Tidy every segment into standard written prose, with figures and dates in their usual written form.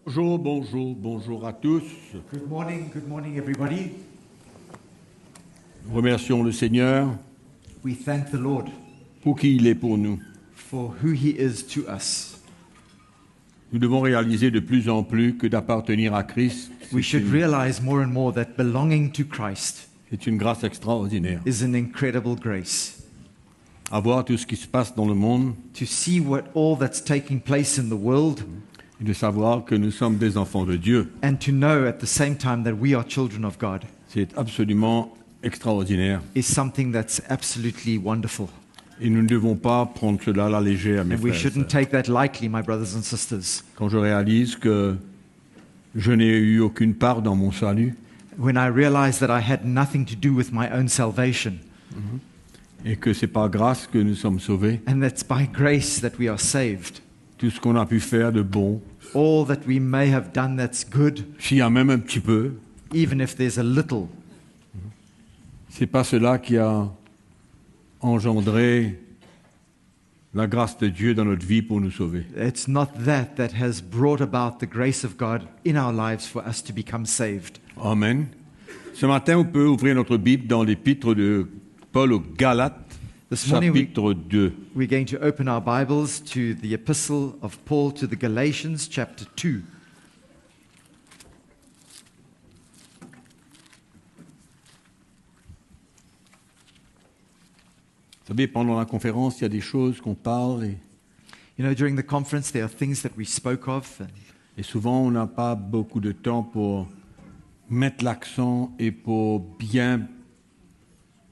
Bonjour, bonjour, bonjour à tous. Good morning everybody. Nous remercions le Seigneur We thank the Lord pour qui il est pour nous. for who He is to us. Nous devons réaliser de plus en plus que d'appartenir à Christ, We should realize more and more that belonging to Christ c'est une grâce extraordinaire. is an incredible grace. Avoir tout ce qui se passe dans le monde To see all that's taking place in the world et de savoir que nous sommes des enfants de Dieu, and to know at the same time that we are children of God c'est absolument extraordinaire. is something that's absolutely wonderful. Et nous ne devons pas prendre cela à la légère, mes And we frères. et shouldn't sœurs. take that lightly, my brothers and sisters. Quand je réalise que je n'ai eu aucune part dans mon salut When I realized that I had nothing to do with my own salvation, et que c'est par grâce que nous sommes sauvés, and that's by grace that we are saved. tout ce qu'on a pu faire de bon, All that we may have done that's good, s'il y a même un petit peu, even if there's a little, c'est pas cela qui a engendré la grâce de Dieu dans notre vie pour nous sauver. it's not that has brought about the grace of God in our lives for us to become saved. Amen. Ce matin, on peut ouvrir notre Bible dans l'épître de Paul aux Galates, This morning chapitre 2. we're going to open our Bibles to the epistle of Paul to the Galatians, chapter 2. Vous savez, pendant la conférence, il y a des choses qu'on parle You know, during the conference there are things that we spoke of, et souvent on n'a pas beaucoup de temps pour mettre l'accent et pour bien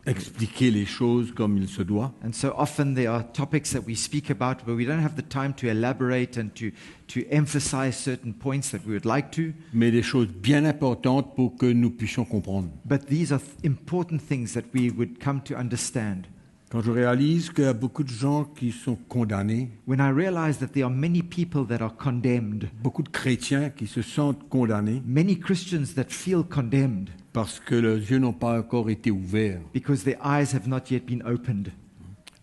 expliquer les choses comme il se doit. and so often there are topics that we speak about where we don't have the time to elaborate and to emphasize certain points that we would like to. Mais des choses bien importantes pour que nous puissions comprendre. But these are important things that we would come to understand. Quand je réalise qu'il y a beaucoup de gens qui sont condamnés, When I realize that there are many people that are condemned, beaucoup de chrétiens qui se sentent condamnés many Christians that feel condemned parce que leurs yeux n'ont pas encore été ouverts because their eyes have not yet been opened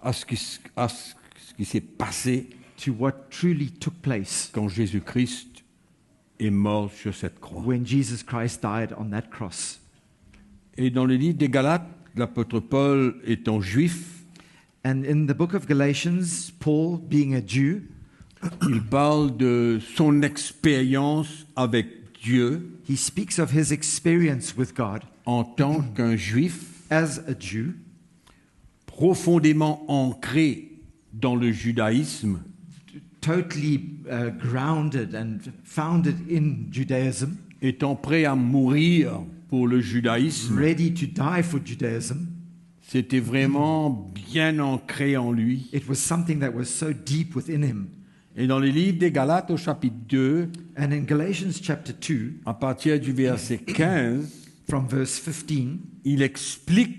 à ce qui s'est passé to what truly took place quand Jésus-Christ est mort sur cette croix. when Jesus Christ died on that cross. Et dans le livre des Galates, l'apôtre Paul étant juif, And in the book of Galatians, Paul, being a Jew, il parle de son expérience avec Dieu he speaks of his experience with God en tant qu'un juif as a Jew, profondément ancré dans le judaïsme, totally grounded and founded in Judaism, étant prêt à mourir pour le judaïsme. ready to die for Judaism. C'était vraiment bien ancré en lui. It was something that was so deep within him. Et dans le livre des Galates au chapitre 2, And in Galatians chapter 2, à partir du verset 15, from verse 15, il explique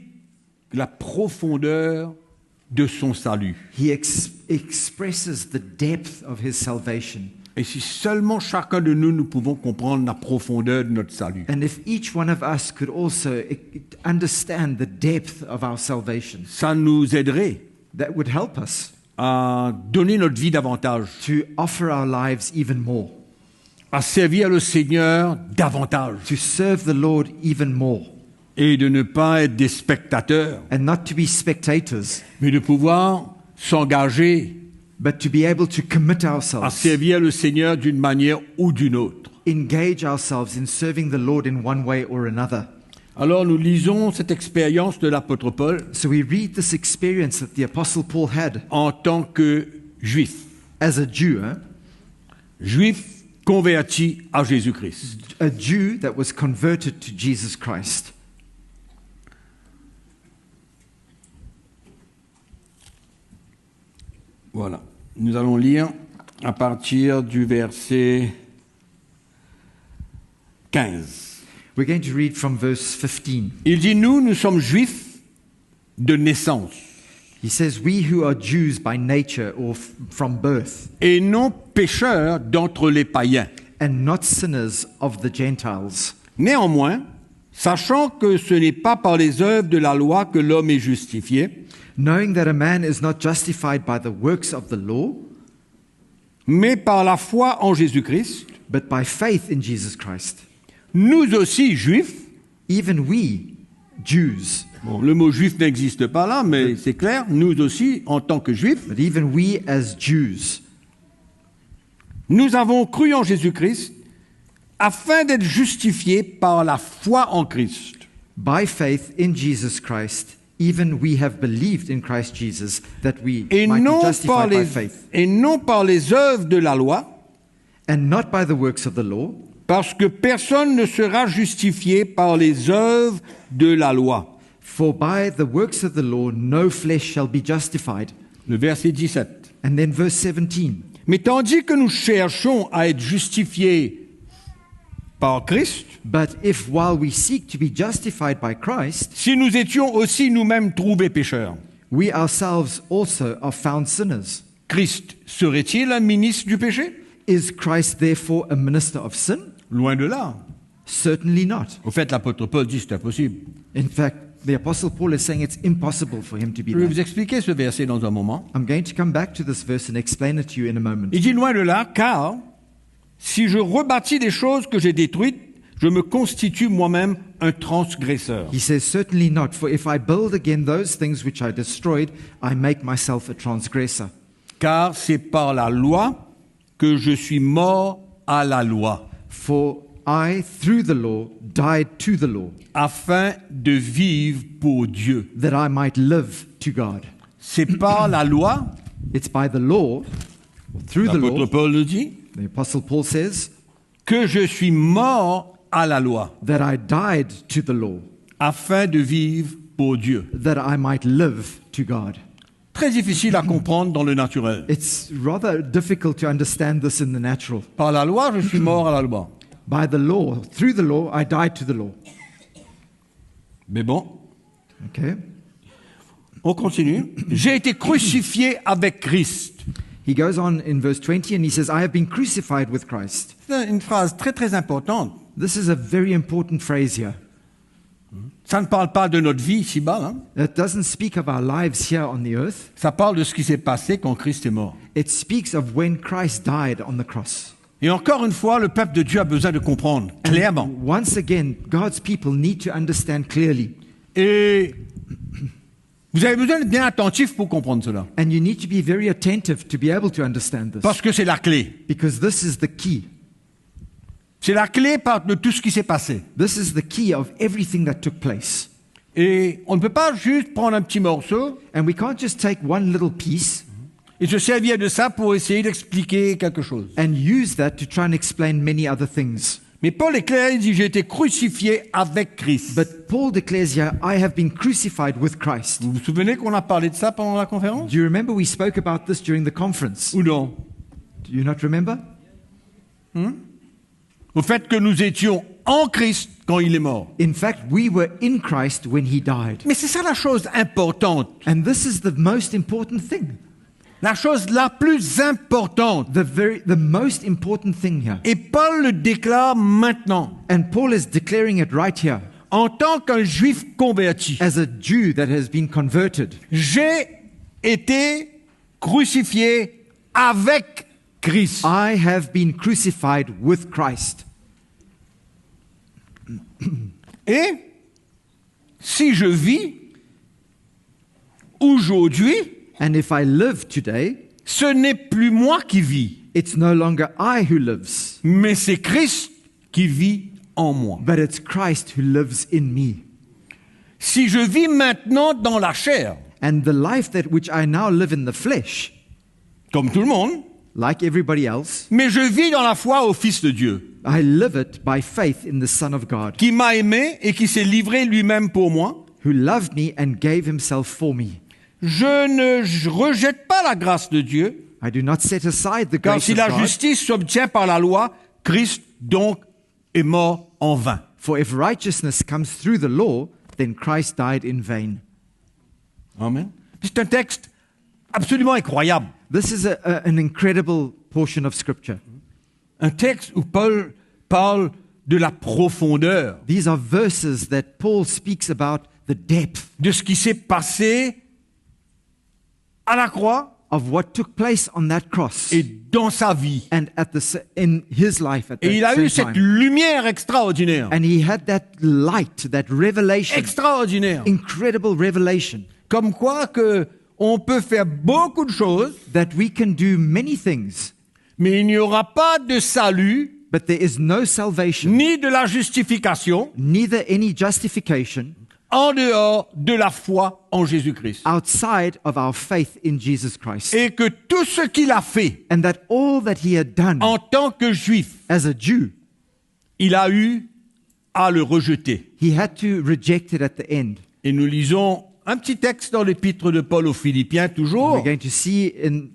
la profondeur de son salut. he expresses the depth of his salvation. Et si seulement chacun de nous, nous pouvons comprendre la profondeur de notre salut, And if each one of us could also understand the depth of our salvation, ça nous aiderait that would help us à donner notre vie davantage, to offer our lives even more, à servir le Seigneur davantage to serve the Lord even more, et de ne pas être des spectateurs, and not to be spectators, mais de pouvoir s'engager but to be able to commit à ourselves, servir le Seigneur d'une manière ou d'une autre. engage ourselves in serving the Lord in one way or another. Alors nous lisons cette expérience de l'apôtre Paul So we read this experience that the Apostle Paul had en tant que juif, as a Jew, juif converti à Jésus-Christ. a Jew that was converted to Jesus Christ. Voilà. Nous allons lire à partir du verset 15. We're going to read from verse 15. Il dit, nous sommes juifs de naissance He says, "We who are Jews by nature or from birth, et non pécheurs d'entre les païens. and not sinners of the Gentiles. Néanmoins, sachant que ce n'est pas par les œuvres de la loi que l'homme est justifié, Knowing that a man is not justified by the works of the law, mais par la foi en Jésus-Christ, but by faith in Jesus Christ. Nous aussi, juifs, Even we, Jews, bon, le mot juif n'existe pas là, mais c'est clair, nous aussi, en tant que juifs, but even we as Jews, nous avons cru en Jésus-Christ afin d'être justifiés par la foi en Christ. by faith in Jesus Christ, even we have believed in Christ Jesus, that we Et might be non, justified by faith, et non par les œuvres de la loi, and not by the works of the law, parce que personne ne sera justifié par les œuvres de la loi. for by the works of the law no flesh shall be justified. Le verset 17. And then verse 17. Mais tandis que nous cherchons à être justifiés par Christ, But if while we seek to be justified by Christ, si nous étions aussi nous-mêmes trouvés pécheurs, we ourselves also are found sinners, Christ serait-il un ministre du péché? is Christ therefore a minister of sin? Loin de là. Certainly not. Au fait, l'apôtre Paul dit c'est impossible. In fact, the Apostle Paul is saying it's impossible for him to be Je vais vous that. expliquer ce verset dans un moment. I'm going to come back to this verse and explain it to you in a moment. Il dit loin de là, car si je rebâtis des choses que j'ai détruites, je me constitue moi-même un transgresseur. He says, certainly not, for if I build again those things which I destroyed, I make myself a transgressor. Car c'est par la loi que je suis mort à la loi, For I, through the law, died to the law, afin de vivre pour Dieu. that I might live to God. C'est par la loi, It's by the law, through the l'apôtre law, Paul le dit, the Apostle Paul says, que je suis mort à la loi, that I died to the law, afin de vivre pour Dieu. that I might live to God. Très difficile à comprendre dans le naturel. It's rather difficult to understand this in the natural. Par la loi, je suis mort à la loi. By the law, through the law, I died to the law. Mais bon, Okay? on continue. J'ai été crucifié avec Christ. He goes on in verse 20 and he says, I have been crucified with Christ. C'est une phrase très très importante. This is a very important phrase here. Ça ne parle pas de notre vie ici-bas. Hein. It doesn't speak of our lives here on the earth. Ça parle de ce qui s'est passé quand Christ est mort. It speaks of when Christ died on the cross. Et encore une fois, le peuple de Dieu a besoin de comprendre And clairement. once again, God's people need to understand clearly. Et vous avez besoin d'être bien attentif pour comprendre cela. And you need to be very attentive to be able to understand this. Parce que c'est la clé. Because this is the key. C'est la clé de tout ce qui s'est passé. This is the key of everything that took place. Et on ne peut pas juste prendre un petit morceau And we can't just take one little piece et se servir de ça pour essayer d'expliquer quelque chose. and use that to try and explain many other things. Mais Paul est clair, il dit, j'ai été crucifié avec Christ. But Paul declares here, I have been crucified with Christ. Vous vous souvenez qu'on a parlé de ça pendant la conférence? Do you remember we spoke about this during the conference? Ou non? Do you not remember? Au fait que nous étions en Christ quand il est mort. In fact, we were in Christ when he died. Mais c'est ça la chose importante. And this is the most important thing. La chose la plus importante. The most important thing here. Et Paul le déclare maintenant. And Paul is declaring it right here. En tant qu'un juif converti, As a Jew that has been converted, j'ai été crucifié avec Christ. I have been crucified with Christ. Et si je vis aujourd'hui, And if I live today, ce n'est plus moi qui vis, it's no longer I who lives, mais c'est Christ qui vit en moi. but it's Christ who lives in me. Si je vis maintenant dans la chair, And the life that which I now live in the flesh, comme tout le monde, like everybody else, mais je vis dans la foi au Fils de Dieu, I live it by faith in the Son of God, qui m'a aimé et qui s'est livré lui-même pour moi. who loved me and gave himself for me. Je ne rejette pas la grâce de Dieu, I do not set aside the car grace si of la God, justice s'obtient par la loi, Christ donc est mort en vain. for if righteousness comes through the law, then Christ died in vain. Amen. C'est un texte absolument incroyable. This is an incredible portion of Scripture. Un texte où Paul parle de la profondeur, These are verses that Paul speaks about the depth de ce qui s'est passé à la croix, of what took place on that cross et dans sa vie. and in his life at Et il a that eu same cette time. lumière extraordinaire. And he had that light, that revelation, Extraordinaire. incredible revelation, Comme quoi que on peut faire beaucoup de choses, that we can do many things, mais il n'y aura pas de salut, but there is no salvation, ni de la justification, neither any justification en dehors de la foi en Jésus-Christ. outside of our faith in Jesus Christ. Et que tout ce qu'il a fait And that all that he had done en tant que juif, as a Jew, il a eu à le rejeter. he had to reject it at the end. Et nous lisons un petit texte dans l'épître de Paul aux Philippiens, toujours. We're going to see in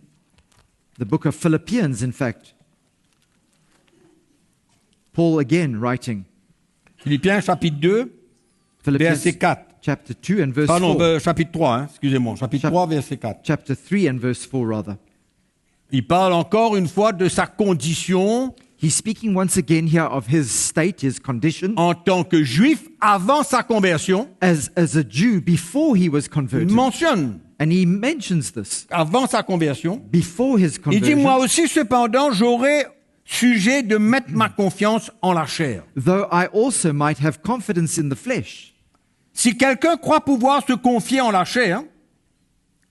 the book of Philippians, in fact, Paul again writing, Philippiens chapitre 2, Philippians verset 4. chapter 2 and verse Pardon, 4. chapitre 3, hein, excusez-moi. Chapitre 3, verset 4. Chapter 3 and verse 4, rather. Il parle encore une fois de sa condition He's speaking once again here of his state, his condition, en tant que juif avant sa conversion. as a Jew before he was Il converted. mentionne And he mentions this avant sa conversion. before his Il dit, conversion. moi aussi, cependant, j'aurai sujet de mettre ma confiance en la chair. Though I also might have confidence in the flesh. Si quelqu'un croit pouvoir se confier en la chair,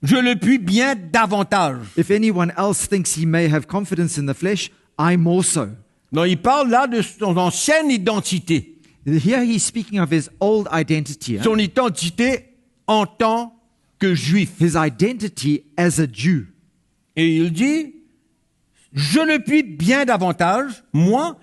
je le puis bien davantage. If anyone else thinks he may have confidence in the flesh, I more so. Non, il parle là de son ancienne identité. Here he's speaking of his old identity, Son identité en tant que juif. his identity as a Jew. Et il dit, je le puis bien davantage, moi,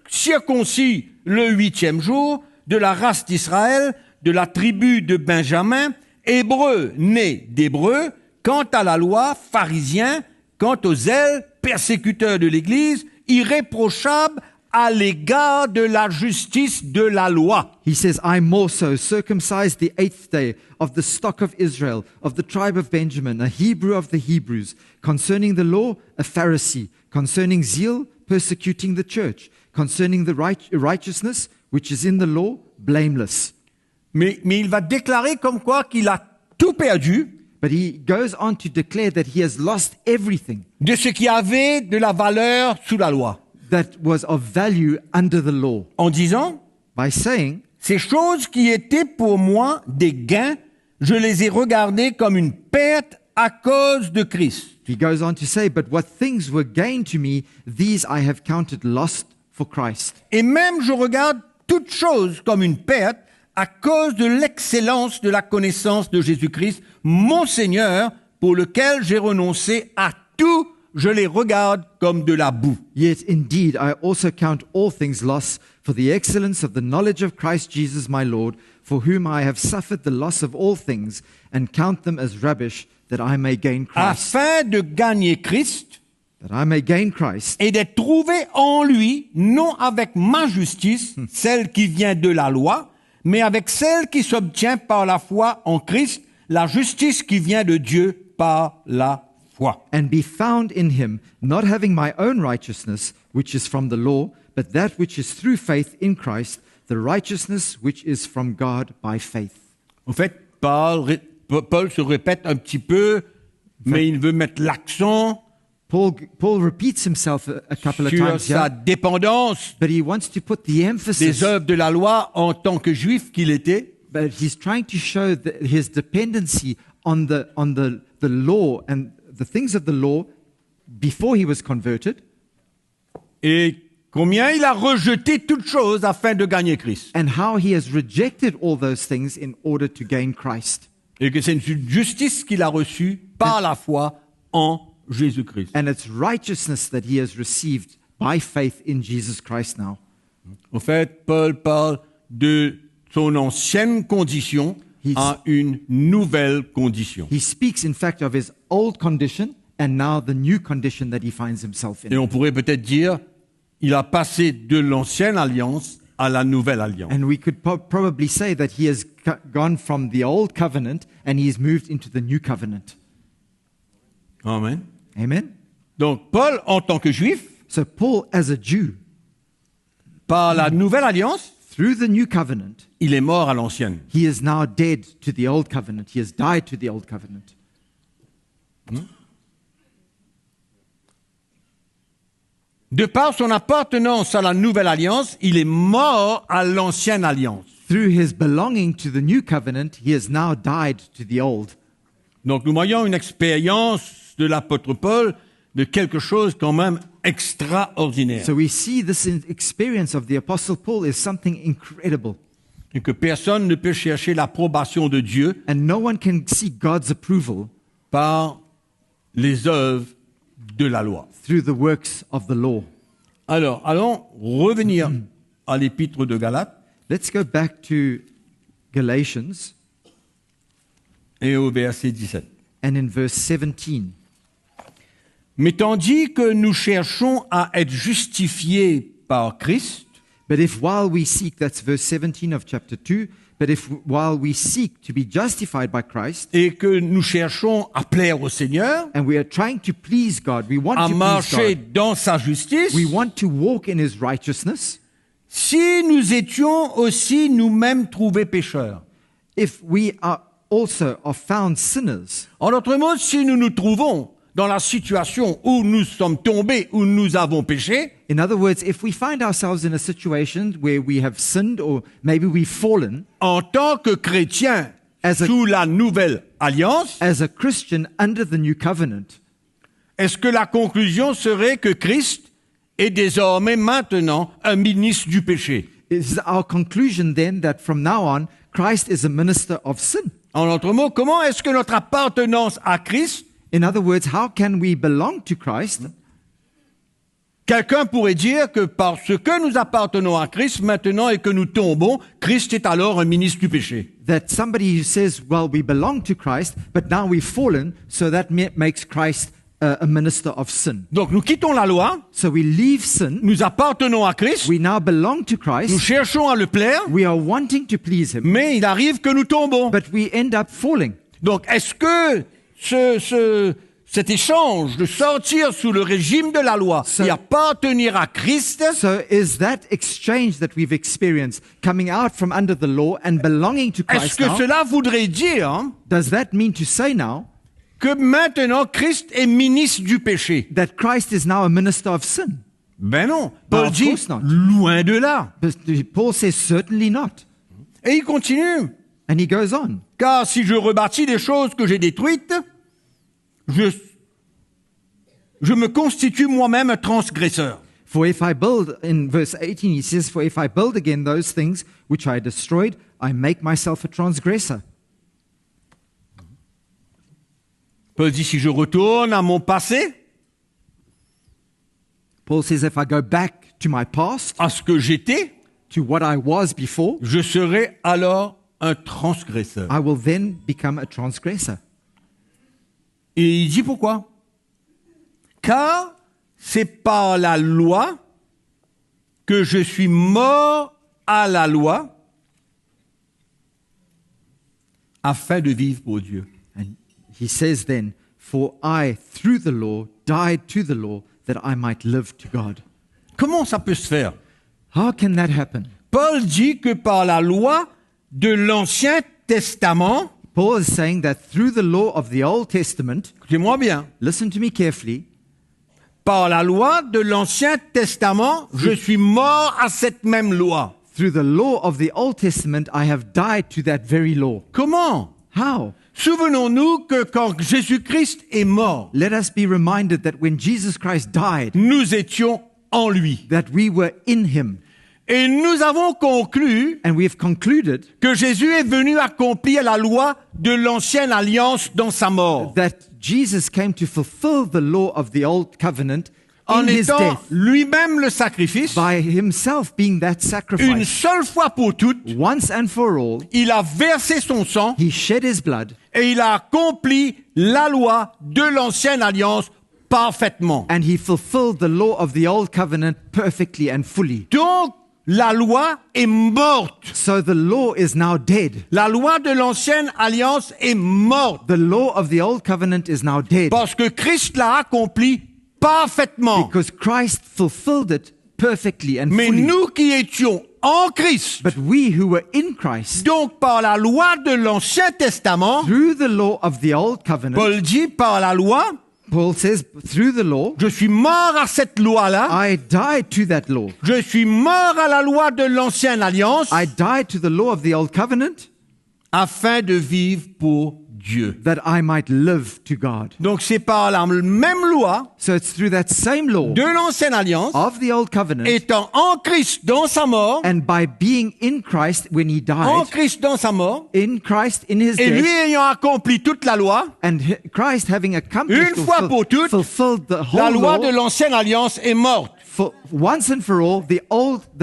circoncis le 8e jour, de la race d'Israël, de la tribu de Benjamin, hébreu né d'hébreu, quant à la loi, pharisien, quant aux zèles, persécuteur de l'Église, irréprochable à l'égard de la justice de la loi. He says, I more so, circumcised the 8th day, of the stock of Israel, of the tribe of Benjamin, a Hebrew of the Hebrews, concerning the law, a Pharisee, concerning zeal, persecuting the church, concerning the righteousness, which is in the law, blameless. Mais il va déclarer comme quoi qu'il a tout perdu But he goes on to declare that he has lost everything de ce qui avait de la valeur sous la loi, that was of value under the law, en disant, by saying, ces choses qui étaient pour moi des gains, je les ai regardées comme une perte à cause de Christ. he goes on to say, but what things were gain to me, these I have counted lost for Christ. Et même je regarde toutes choses comme une perte à cause de l'excellence de la connaissance de Jésus-Christ, mon Seigneur, pour lequel j'ai renoncé à tout, je les regarde comme de la boue. Yet indeed I also count all things loss for the excellence of the knowledge of Christ Jesus my Lord, for whom I have suffered the loss of all things, and count them as rubbish, that I may gain Christ. Afin de gagner Christ That I may gain Christ, et d'être trouvé en lui, non avec ma justice, celle qui vient de la loi, mais avec celle qui s'obtient par la foi en Christ, la justice qui vient de Dieu par la foi. and be found in him, not having my own righteousness, which is from the law, but that which is through faith in Christ, the righteousness which is from God by faith. En fait, Paul se répète un petit peu, mais il veut mettre l'accent Paul repeats himself a couple of sur times sa here, dépendance but he wants to put the emphasis, des œuvres de la loi en tant que juif qu'il était, but he's trying to show his dependency on the law and the things of the law before he was converted, et combien il a rejeté toutes choses afin de gagner Christ. and how he has rejected all those things in order to gain Christ. Et que c'est une justice qu'il a reçue par la foi en Jésus-Christ. And it's righteousness that he has received by faith in Jesus Christ now. En fait, Paul parle de son ancienne condition à une nouvelle condition. He speaks, in fact, of his old condition and now the new condition that he finds himself Et in. on pourrait peut-être dire, il a passé de l'ancienne alliance à la nouvelle alliance. And we could probably say that he has gone from the old covenant and he's moved into the new covenant. Amen. Amen? Donc, Paul, en tant que juif, So Paul, as a Jew, par la nouvelle alliance, through the new covenant, il est mort à l'ancienne. he is now dead to the old covenant. He has died to the old covenant. De par son appartenance à la nouvelle alliance, il est mort à l'ancienne alliance. Through his belonging to the new covenant, he has now died to the old. Donc nous voyons une expérience de l'apôtre Paul de quelque chose quand même extraordinaire. So we see this experience of the Apostle Paul is something incredible. Et que personne ne peut chercher l'approbation de Dieu And no one can see God's approval par les œuvres de la loi. through the works of the law. Alors, allons revenir à l'épître de Galates Let's go back to Galatians et au verset 17. and in verse 17. Mais tandis que nous cherchons à être justifiés par Christ, But if while we seek, that's verse 17 of chapter 2, but if while we seek to be justified by Christ, et que nous cherchons à plaire au Seigneur, and we are trying to please God, we want à to please marcher God, dans sa justice, we want to walk in His righteousness, si nous étions aussi nous-mêmes trouvés pécheurs. if we are also are found sinners, En d'autres mots, si nous nous trouvons dans la situation où nous sommes tombés, où nous avons péché, in other words, if we find ourselves in a situation where we have sinned or maybe we've fallen, en tant que chrétiens As a- sous la nouvelle alliance, as a Christian under the new covenant, est-ce que la conclusion serait que Christ est désormais maintenant un ministre du péché? is our conclusion then that from now on, Christ is a minister of sin? En d'autres mots, comment est-ce que notre appartenance à Christ, In other words, how can we belong to Christ? quelqu'un pourrait dire que parce que nous appartenons à Christ maintenant et que nous tombons, Christ est alors un ministre du péché. That somebody who says, well, we belong to Christ, but now we've fallen, so that makes Christ a minister of sin. Donc nous quittons la loi, So we leave sin, nous appartenons à Christ, we now belong to nous Christ, cherchons à le plaire, we are wanting to please Him, mais il arrive que nous tombons. but we end up falling. Donc est-ce que cet échange de sortir sous le régime de la loi et appartenir à Christ, So is that exchange that we've experienced, coming out from under the law and belonging to est-ce Christ que now, cela voudrait dire does that mean to say now que maintenant Christ est ministre du péché? that Christ is now a minister of sin? Ben non, No, Paul of dit course not. loin de là. But Paul says certainly not. Et il continue. And he goes on. Car si je rebâtis des choses que j'ai détruites, je me constitue moi-même un transgresseur. For if I build, in verse 18, he says, for if I build again those things which I destroyed, I make myself a transgressor. Paul dit si je retourne à mon passé, Paul says, if I go back to my past, à ce que j'étais, to what I was before, je serai alors un transgresseur. I will then become a transgressor. Et il dit pourquoi? Car c'est par la loi que je suis mort à la loi afin de vivre pour Dieu. And he says then, for I, through the law, died to the law that I might live to God. Comment ça peut se faire? How can that happen? Paul dit que par la loi de l'Ancien Testament, Paul is saying that through the law of the Old Testament, écoutez-moi bien, listen to me carefully, par la loi de l'Ancien Testament, je suis mort à cette même loi. through the law of the Old Testament, I have died to that very law. Comment? How? Souvenons-nous que quand Jésus-Christ est mort, Let us be reminded that when Jesus Christ died, nous étions en lui. that we were in him. Et nous avons conclu And we have concluded que Jésus est venu accomplir la loi de l'ancienne alliance dans sa mort, that Jesus came to fulfill the law of the Old Covenant en in his étant death lui-même le sacrifice. by himself being that Une sacrifice. seule fois pour toutes, Once and for all, il a versé son sang he shed his blood et il a accompli la loi de l'ancienne alliance parfaitement. and he fulfilled the law of the Old Covenant perfectly and fully. Donc, la loi est morte. So the law is now dead. La loi de l'ancienne alliance est morte The law of the Old Covenant is now dead parce que Christ l'a accompli parfaitement. because Christ fulfilled it perfectly and Mais fully. nous qui étions en Christ, But we who were in Christ, donc par la loi de l'Ancien Testament, through the law of the Old Covenant, Paul dit par la loi Paul says, through the law, Je suis mort à cette loi-là. I died to that law. Je suis mort à la loi de l'ancienne alliance I died to the law of the old covenant afin de vivre pour Dieu. that I might live to God. Donc c'est par la même loi So it's through that same law de l'ancienne alliance, of the old covenant, étant en Christ dans sa mort, and by being in Christ when he en died, Christ dans sa mort, in Christ in his et lui death, ayant accompli toute la loi, and Christ having accomplished Une fois pour toutes, fulfilled the la whole loi law, de l'ancienne alliance est morte. for once and for all, the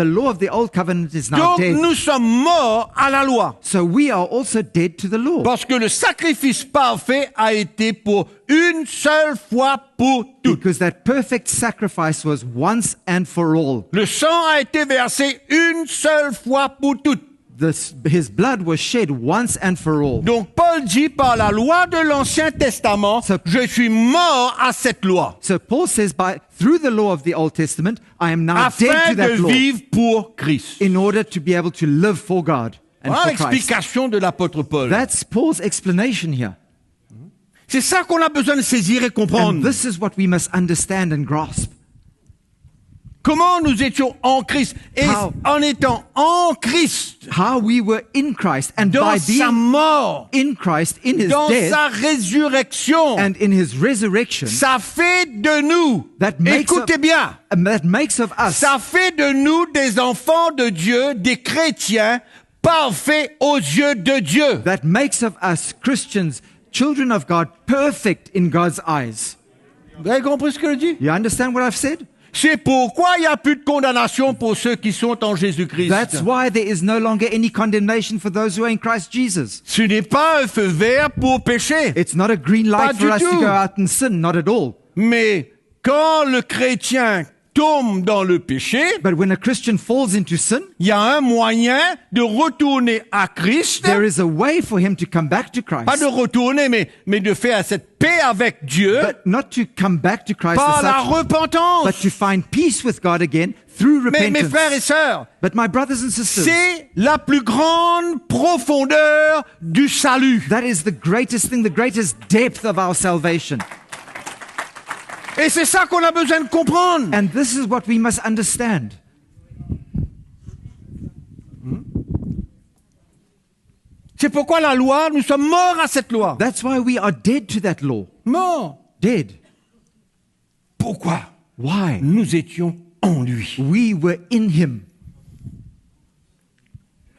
law of the old covenant is now Donc dead. nous sommes morts à la loi. So we are also dead to the law. Parce que le sacrifice parfait a été pour une seule fois pour toutes. Because that perfect sacrifice was once and for all. Le sang a été versé une seule fois pour toutes. His blood was shed once and for all. Donc Paul dit par la loi de l'Ancien Testament, je suis mort à cette loi. So Paul says, through the law of the Old Testament, I am now dead Afin to that de law vivre pour Christ. in order to be able to live for God and Voilà for Christ. l'explication de l'apôtre Paul. That's Paul's explanation here. C'est ça qu'on a besoin de saisir et And comprendre. this is what we must understand and grasp. Comment nous étions en Christ. Et How? en étant en Christ, How we were in Christ, and dans by sa being mort, in Christ, in his dans death, sa résurrection, and in his resurrection, ça fait de nous, That makes écoutez up- bien, that makes of us, ça fait de nous des enfants de Dieu, des chrétiens parfaits aux yeux de Dieu. that makes of us Christians, children of God, perfect in God's eyes. Vous avez compris ce que je dis? You understand what I've said? C'est pourquoi il n'y a plus de condamnation pour ceux qui sont en Jésus-Christ. That's why there is no longer any condemnation for those who are in Christ Jesus. Ce n'est pas un feu vert pour pécher. It's not a green light Pas for du us to tout. go out and sin, not at all. Mais quand le chrétien tombe dans le péché, But when a Christian falls into sin, il y a un moyen de retourner à Christ. there is a way for him to come back to Pas Christ. de retourner, mais de faire cette paix avec Dieu But not to come back to Christ par as la such, but repentance. to find peace with God again through Mais mes repentance. frères et sœurs, But my brothers and sisters, c'est la plus grande profondeur du salut. that is the greatest thing, the greatest depth of our salvation. Et c'est ça qu'on a besoin de comprendre. And this is what we must understand. C'est pourquoi la loi, nous sommes morts à cette loi. That's why we are dead to that law. Morts. Dead. Pourquoi? Why? Nous étions en lui. We were in him.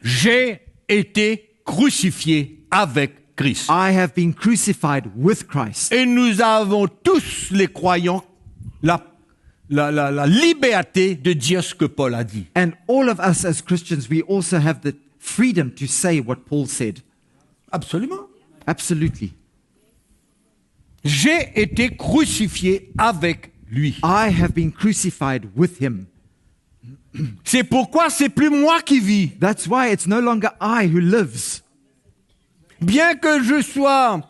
J'ai été crucifié avec Christ. I have been crucified with Christ. Et nous avons tous, les croyants, la liberté de dire ce que Paul a dit. And all of us as Christians, we also have the freedom to say what Paul said. Absolument. Absolutely. J'ai été crucifié avec lui. I have been crucified with him. C'est pourquoi c'est plus moi qui vis. That's why it's no longer I who lives. Bien que je sois,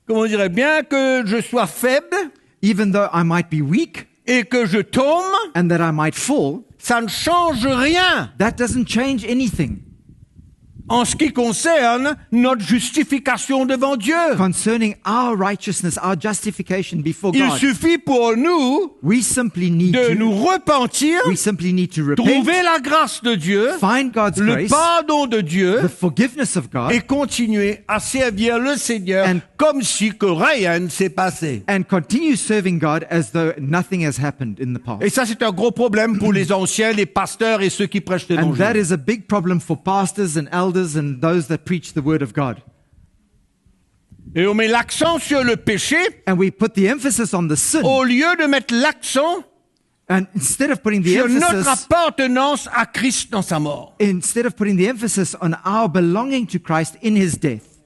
comment on dirait, bien que je sois faible Even though I might be weak et que je tombe, and that I might fall, ça ne change rien that doesn't change anything en ce qui concerne notre justification devant Dieu. concerning our righteousness, our justification before Il God. suffit pour nous We simply need de nous to repentir, repent, trouver la grâce de Dieu, find God's le grace, pardon de Dieu the forgiveness of God, et continuer à servir le Seigneur And- comme si que rien ne s'est passé. and continue serving God as though nothing has happened in the Et past. ça, c'est un gros problème pour les anciens, les pasteurs et ceux qui prêchent And that l'évangile. is a big problem for pastors and elders and those that preach the word of God. Et on met l'accent sur le péché And we put the emphasis on the sin, au lieu de mettre l'accent and instead of putting the sur notre emphasis appartenance à Christ dans sa mort. on our belonging to Christ in his death,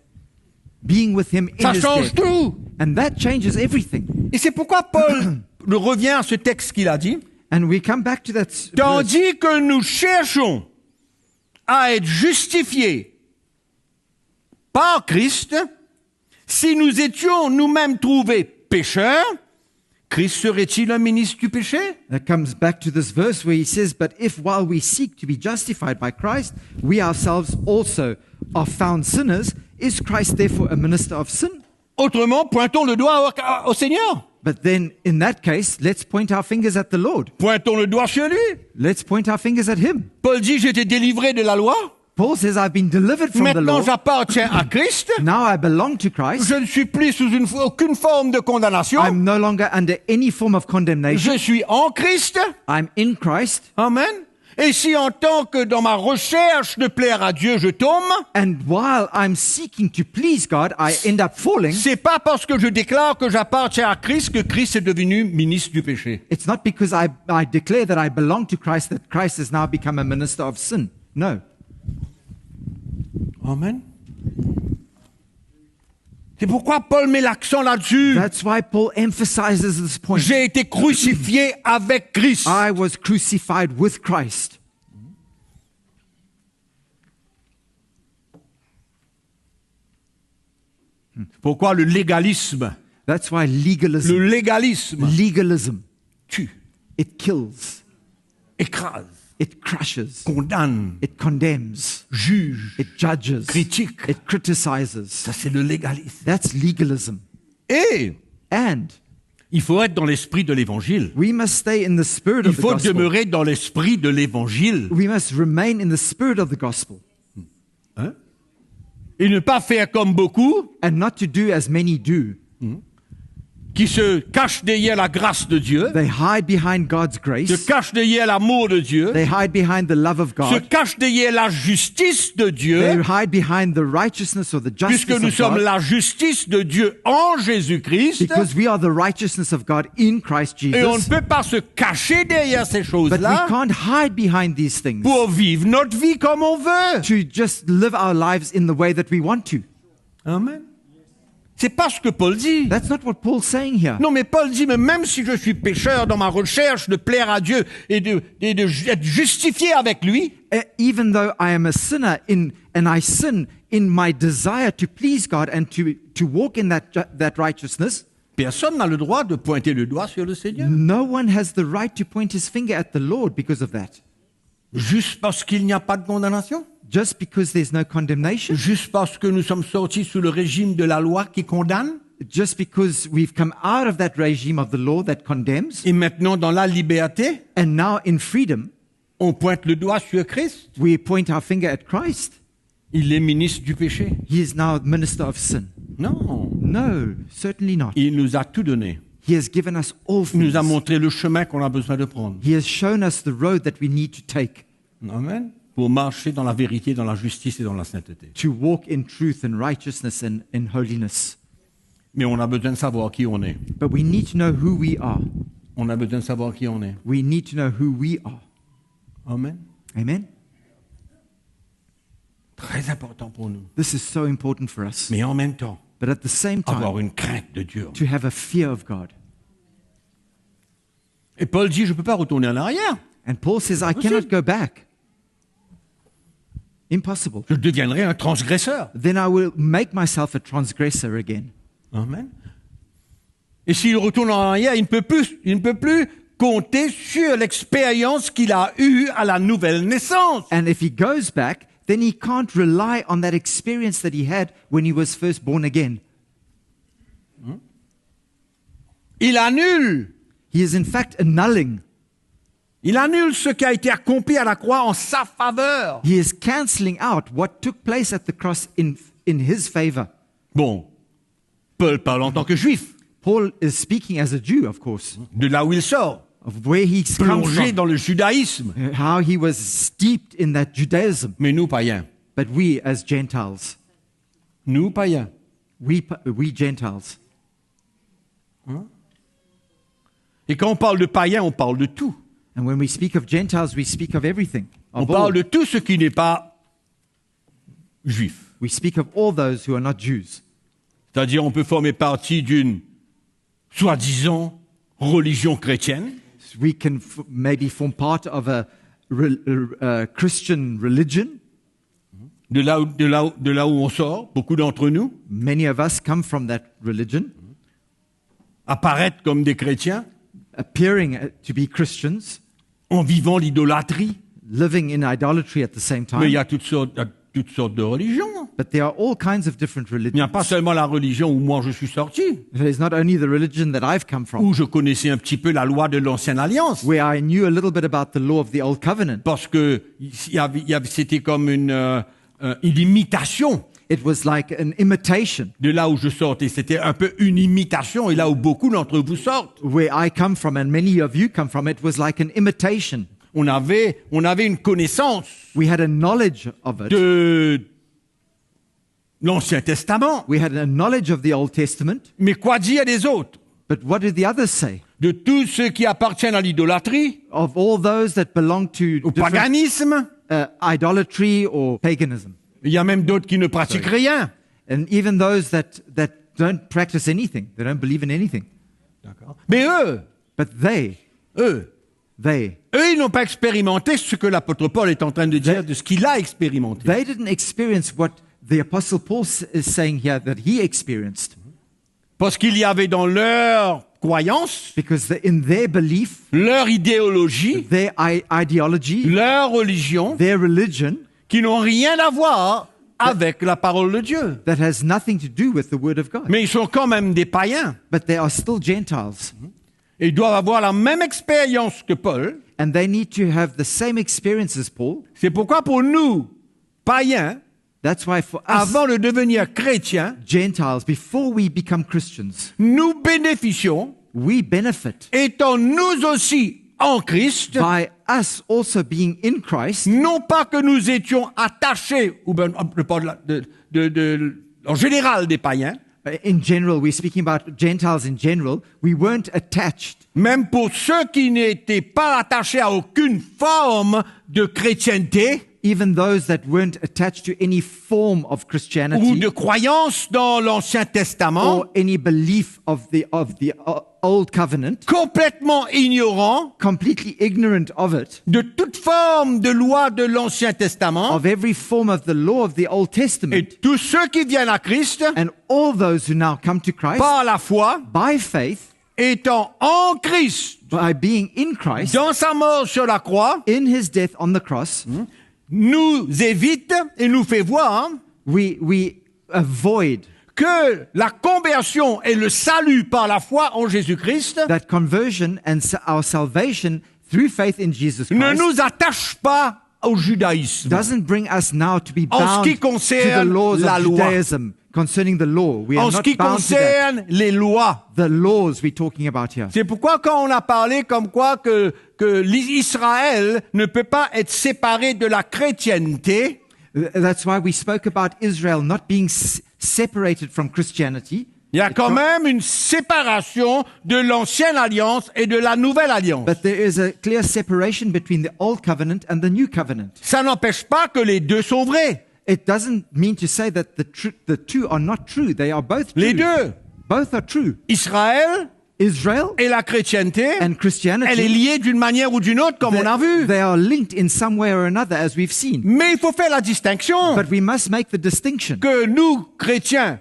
being with him in Ça his change death. tout. And that changes everything. Et c'est pourquoi Paul revient à ce texte qu'il a dit. And we come back to that verse. Tandis que nous cherchons à être justifiés par Christ, si nous étions nous-mêmes trouvés pécheurs, Christ serait-il un ministre du péché? That comes back to this verse where he says, "But if while we seek to be justified by Christ, we ourselves also are found sinners, is Christ therefore a minister of sin?" Autrement, pointons le doigt au Seigneur. But then, in that case, let's point our fingers at the Lord. Pointons le doigt sur lui. Let's point our fingers at Him. Paul dit, j'ai été délivré de la loi. Paul says, I've been delivered from the Maintenant, law. j'appartiens à Christ. Now I belong to Christ. Je ne suis plus sous aucune forme de condamnation. I'm no longer under any form of condemnation. Je suis en Christ. I'm in Christ. Amen. Et si en tant que dans ma recherche de plaire à Dieu, je tombe, And while I'm seeking to please God, I end up falling. c'est pas parce que je déclare que j'appartiens à Christ que Christ est devenu ministre du péché. It's not because I declare that I belong to Christ that Christ has now become a minister of sin. No. Amen. C'est pourquoi Paul met l'accent là-dessus. That's why Paul emphasizes this point. J'ai été crucifié avec Christ. I was crucified with Christ. Pourquoi le légalisme? That's why legalism Legalisme tue, it kills, écrase, it crushes, condamne, it condemns, juge, it judges, critique. it criticizes. Ça, c'est le légalisme. That's legalism. Et And il faut être dans l'esprit de l'évangile. we must stay in the spirit Il of the faut gospel. demeurer dans l'esprit de l'évangile. We must remain in the spirit of the gospel Hein? Et ne pas faire comme beaucoup and not to do as many do. qui se cachent derrière la grâce de Dieu, They hide behind God's se grace. cachent derrière l'amour de Dieu, They hide behind the love of se God. cachent derrière la justice de They Dieu, hide behind the righteousness or the puisque justice nous of sommes God. la justice de Dieu en Jésus-Christ, Because we are the righteousness of God in Christ et on ne Jesus. peut pas se cacher derrière ces But we choses-là can't hide behind these things pour vivre notre vie comme on veut. to just live our lives in the way that we want to. Amen. C'est pas ce que Paul dit. That's not what Paul's saying here. Non, mais Paul dit, mais même si je suis pécheur dans ma recherche de plaire à Dieu et d'être justifié avec lui, Even though I am a sinner and I sin in my desire to please God and to walk in that righteousness, personne n'a le droit de pointer le doigt sur le Seigneur. no one has the right to point his finger at the Lord because of that. Juste parce qu'il n'y a pas de condamnation. Just because there's no condemnation, Juste parce que nous sommes sortis sous le régime de la loi qui condamne. just because we've come out of that regime of the law that condemns, Et maintenant, dans la liberté, and now in freedom, on pointe le doigt sur Christ. we point our finger at Christ. Il est ministre du péché. He is now minister of sin. Non. No, certainly not. Il nous a tout donné. He has given us all Il nous a things. montré le chemin qu'on a besoin de prendre. He has shown us the road that we need to take Amen. Pour marcher dans la vérité, dans la justice et dans la sainteté. to walk in truth and righteousness and in holiness. Mais on a besoin de savoir qui on est. But we need to know who we are. On a besoin de savoir qui on est. We need to know who we are. Amen. Amen? Très important pour nous. This is so important for us. Mais en même temps, But at the same avoir time, une crainte de Dieu. to have a fear of God. Et Paul dit, je ne peux pas retourner en arrière. And Paul says, I Possible. cannot go back. Impossible. Je deviendrai un transgresseur. Then I will make myself a transgressor again. Amen. Et s'il retourne en arrière, il ne peut plus compter sur l'expérience qu'il a eue à la nouvelle naissance. And if he goes back, then he can't rely on that experience that he had when he was first born again. Il annule. He is in fact annulling. Il annule ce qui a été accompli à la croix en sa faveur. He is cancelling out what took place at the cross in his favor. Bon, Paul parle en tant que juif, Paul is speaking as a Jew, of course, de là où il sort, of where he's come plongé from, dans le judaïsme. how he was steeped in that Judaism. Mais nous, païens, But we as Gentiles, nous, païens, we Gentiles, et quand on parle de païens, on parle de tout. and when we speak of Gentiles, we speak of everything. On Of all. parle de tout ce qui n'est pas juif. We speak of all those who are not Jews. C'est-à-dire, on peut former partie d'une soi-disant religion chrétienne, We can maybe form part of a Christian religion. de là où on sort, beaucoup d'entre nous, Many of us come from that religion, apparaître comme des chrétiens appearing to be Christians, en vivant l'idolâtrie. living in idolatry at the same Mais il y time. a toutes sortes de religions. But there are all kinds of different Il n'y a religions. pas seulement la religion où moi je suis sorti, There's not only the religion that I've come from, où je connaissais un petit peu la loi de l'ancienne alliance, where I knew a little bit about the law of the Old Covenant. parce que c'était comme une imitation It was like an imitation. de là où je sortais. C'était un peu une imitation, et là où beaucoup d'entre vous sortent. Where I come from and many of you come from, it was like an imitation. On avait une connaissance We had a knowledge of it. de l'Ancien Testament. We had a knowledge of the Old Testament. Mais quoi dire des autres? But what did the others say? De tous ceux qui appartiennent à l'idolâtrie, Of all those that belong to au different, paganisme, idolatry or paganism. il y a même d'autres qui ne pratiquent rien. And even those that don't practice anything. They don't believe in anything. Mais eux, But they, ils n'ont pas expérimenté ce que l'apôtre Paul est en train de dire de ce qu'il a expérimenté. they didn't experience what the Apostle Paul is saying here that he experienced. Parce qu'il y avait dans leur croyance, Because in their belief, leur idéologie, their ideology, leur religion, their religion, qui n'ont rien à voir avec la parole de Dieu. that has nothing to do with the Word of God. Mais ils sont quand même des païens. But they are still Gentiles. Et ils doivent avoir la même expérience que Paul. And they need to have the same experience as Paul. C'est pourquoi pour nous, païens, That's why for us, avant de devenir chrétiens, Gentiles, before we become Christians, nous bénéficions, we benefit étant nous aussi en Christ, by us also being in Christ. non pas que nous étions attachés, ou ben, je parle en général des païens, In general, we're speaking about Gentiles in general. We weren't attached. même pour ceux qui n'étaient pas attachés à aucune forme de chrétienté Even those that weren't attached to any form of ou Christianity de croyance dans l'Ancien Testament, or any belief of the Old Covenant, complètement ignorants completely ignorant of it, de toute forme de loi de l'Ancien Testament, of every form of the law of the Old et Testament, tous ceux qui viennent à Christ and all those who now come to Christ par la foi, by faith, étant en Christ, by being in Christ, dans sa mort sur la croix, in his death on the cross, nous évite et nous fait voir we avoid que la conversion et le salut par la foi en Jésus-Christ that conversion and our salvation through faith in Jesus ne Christ nous attache pas au judaïsme. doesn't bring us now to be En ce bound qui to the concerne laws la of loi. Judaism concerning the law. We are En ce not qui bound to that. concerne les lois. The laws we're talking about here. C'est pourquoi quand on a parlé comme quoi que l'Israël ne peut pas être séparé de la chrétienté, That's why we spoke about Israel not being separated from Christianity. il y a quand même une séparation de l'ancienne alliance et de la nouvelle alliance. But there is a clear separation between the Old Covenant and the New Covenant. Ça n'empêche pas que les deux sont vrais. It doesn't mean to say that the two are not true. They are both true. Les deux. Both are true. Israël Israel et la chrétienté, and Christianity, elle est liée d'une manière ou d'une autre, comme on a vu. they are linked in some way or another, as we've seen. Mais il faut faire la distinction But we must make the distinction que nous, chrétiens,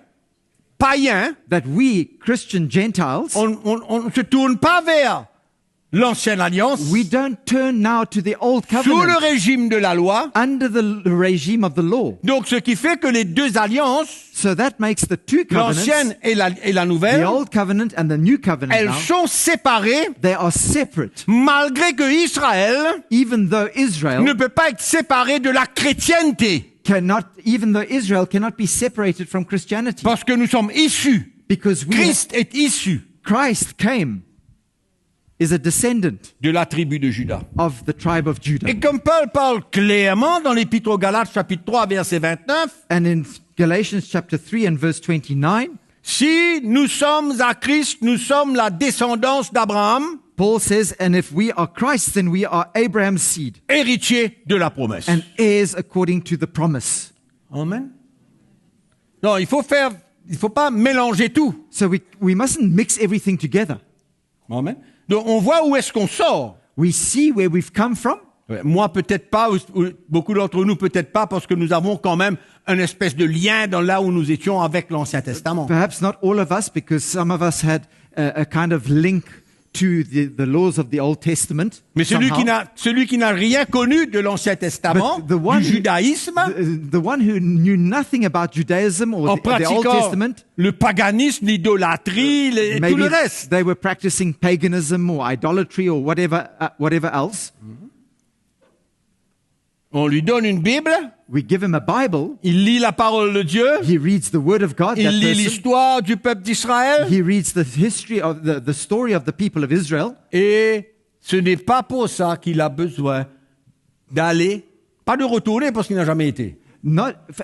païens, that we, Christian Gentiles, on ne se tourne pas vers l'ancienne alliance we don't turn now to the Old sous le Covenant régime de la loi. under the regime of the law. Donc, ce qui fait que les deux alliances, So that makes the two covenants, l'ancienne et la the nouvelle, Old Covenant and the New Covenant elles now, sont séparées they are separate, malgré que Israël even though Israel ne peut pas être séparé de la chrétienté even though Israel cannot be separated from Christianity. parce que nous sommes issus. Because Christ est issu Christ came, is a descendant de la tribu de Juda. of the tribe of Judah. Et comme Paul parle clairement dans l'Épître aux Galates, chapitre 3, verset 29, And in Galatians chapter 3 and verse 29, si nous sommes à Christ, nous sommes la descendance d'Abraham, Paul says, and if we are Christ, then we are Abraham's seed héritier de la promesse. and heirs according to the promise. Amen. Non, il faut pas mélanger tout. So we mustn't mix everything together. Amen. Donc on voit où est-ce qu'on sort. We see where we've come from. Ouais, moi peut-être pas, ou beaucoup d'entre nous peut-être pas, parce que nous avons quand même un espèce de lien dans là où nous étions avec l'Ancien Testament. Perhaps not all of us, because some of us had a kind of link to the laws of the Old Testament. Mais somehow. celui qui n'a rien connu de l'Ancien Testament, But the one du judaïsme, the one who knew nothing about Judaism or en the Old pratiquant Testament, le paganisme, l'idolâtrie, tout maybe le reste. they were practicing paganism or idolatry or whatever else. On lui donne une Bible, We give him a Bible. il lit la parole de Dieu, He reads the Word of God. il That lit person. l'histoire du peuple d'Israël, He reads the history of the story of the people of Israel. et ce n'est pas pour ça qu'il a besoin d'aller, pas de retourner parce qu'il n'a jamais été.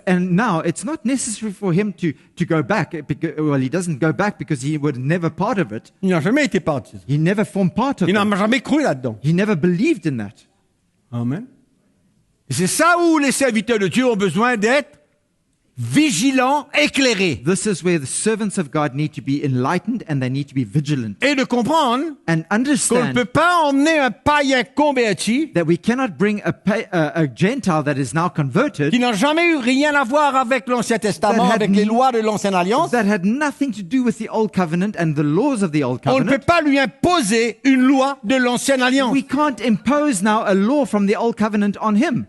And now it's not necessary for him to go back. Well, he doesn't go back because he was never part of it. Il n'a jamais été parti. He never formed part of Il n'a it. jamais cru là-dedans. He never believed in that. Amen. Et c'est ça où les serviteurs de Dieu ont besoin d'être vigilants, éclairés, This is where the servants of God need to be enlightened and they need to be vigilant et de comprendre and qu'on ne understand peut pas emmener un païen converti that we cannot bring a Gentile that is now converted, qui n'a jamais eu rien à voir avec l'Ancien Testament, That had avec les lois de l'Ancienne Alliance. that had nothing to do with the Old Covenant and the laws of the Old On ne peut Covenant. pas lui imposer une loi de l'Ancienne Alliance. We can't impose now a law from the Old Covenant on him.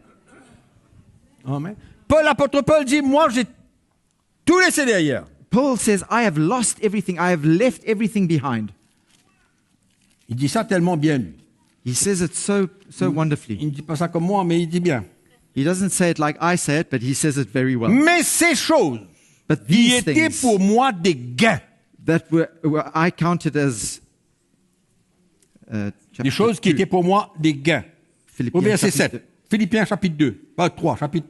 Amen. L'apôtre Paul dit, moi j'ai tout laissé derrière. Paul says, I have lost everything. I have left everything behind. Il dit ça tellement bien, lui. He says it so wonderfully. Il ne dit pas ça comme moi, mais il dit bien. He doesn't say it like I say it, but he says it very well. Mais ces choses But qui these étaient things pour moi des gains, that were I counted as des choses qui 2, étaient pour moi des gains. Au Philippiens verset chapitre 7. Philippiens chapitre 2. Pas 3, chapitre